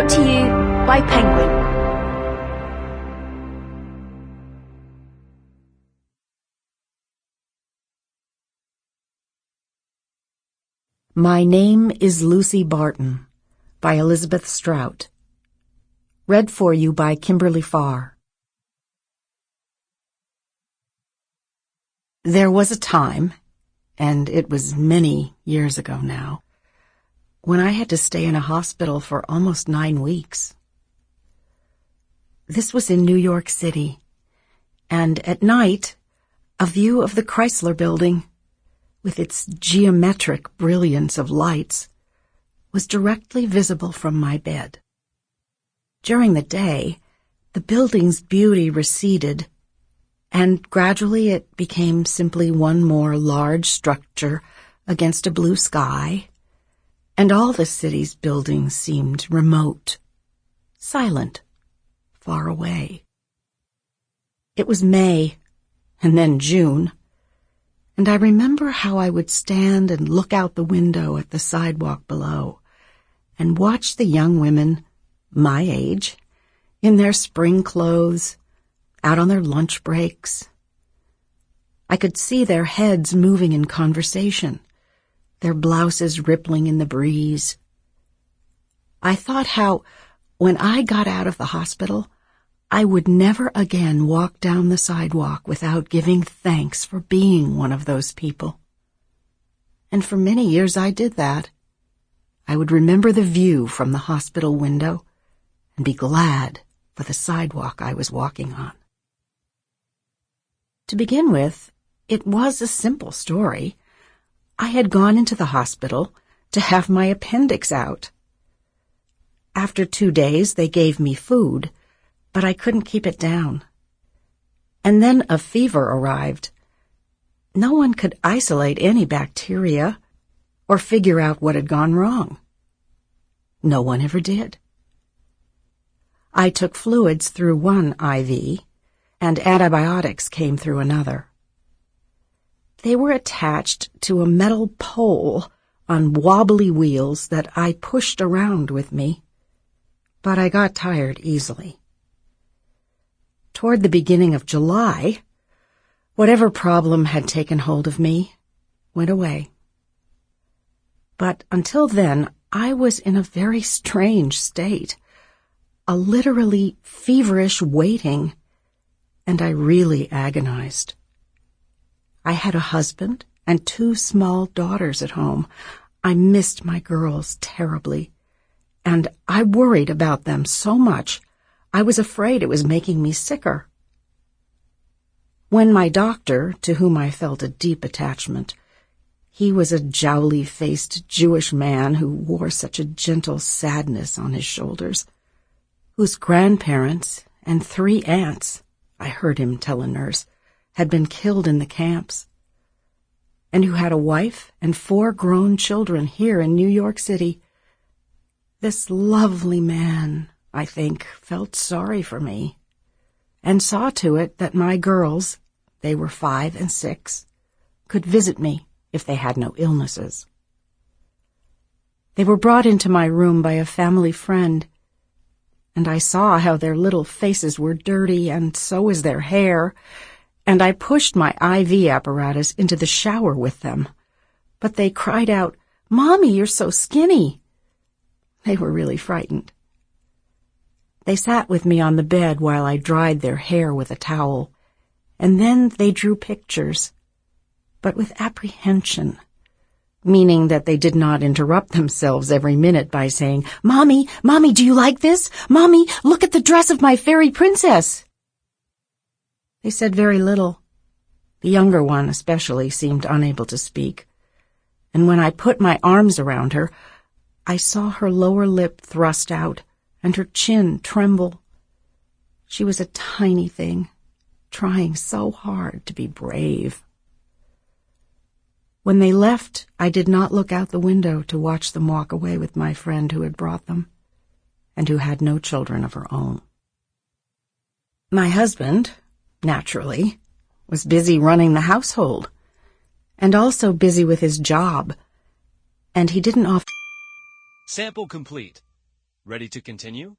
Brought to you by Penguin. My Name is Lucy Barton by Elizabeth Strout. Read for you by Kimberly Farr. There was a time, and it was many years ago now, when I had to stay in a hospital for almost 9 weeks. This was in New York City, and at night, a view of the Chrysler Building, with its geometric brilliance of lights, was directly visible from my bed. During the day, the building's beauty receded, and gradually it became simply one more large structure against a blue sky, and all the city's buildings seemed remote, silent, far away. It was May, and then June, and I remember how I would stand and look out the window at the sidewalk below and watch the young women, my age, in their spring clothes, out on their lunch breaks. I could see their heads moving in conversation, their blouses rippling in the breeze. I thought how, when I got out of the hospital, I would never again walk down the sidewalk without giving thanks for being one of those people. And for many years I did that. I would remember the view from the hospital window and be glad for the sidewalk I was walking on. To begin with, it was a simple story. I had gone into the hospital to have my appendix out. After 2 days, they gave me food, but I couldn't keep it down. And then a fever arrived. No one could isolate any bacteria or figure out what had gone wrong. No one ever did. I took fluids through one IV, and antibiotics came through another. They were attached to a metal pole on wobbly wheels that I pushed around with me, but I got tired easily. Toward the beginning of July, whatever problem had taken hold of me went away. But until then, I was in a very strange state, a literally feverish waiting, and I really agonized. I had a husband and 2 small daughters at home. I missed my girls terribly, and I worried about them so much I was afraid it was making me sicker. When my doctor, to whom I felt a deep attachment, he was a jowly-faced Jewish man who wore such a gentle sadness on his shoulders, whose grandparents and 3 aunts, I heard him tell a nurse, had been killed in the camps, and who had a wife and 4 grown children here in New York City. This lovely man, I think, felt sorry for me, and saw to it that my girls, they were 5 and 6, could visit me if they had no illnesses. They were brought into my room by a family friend, and I saw how their little faces were dirty, and so was their hair, and I pushed my IV apparatus into the shower with them. But they cried out, "Mommy, you're so skinny." They were really frightened. They sat with me on the bed while I dried their hair with a towel, and then they drew pictures, but with apprehension, meaning that they did not interrupt themselves every minute by saying, "Mommy, Mommy, do you like this? Mommy, look at the dress of my fairy princess." They said very little. The younger one especially seemed unable to speak, and when I put my arms around her, I saw her lower lip thrust out and her chin tremble. She was a tiny thing, trying so hard to be brave. When they left, I did not look out the window to watch them walk away with my friend who had brought them, and who had no children of her own. My husband, naturally, was busy running the household, and also busy with his job, and he didn't often... Sample complete. Ready to continue?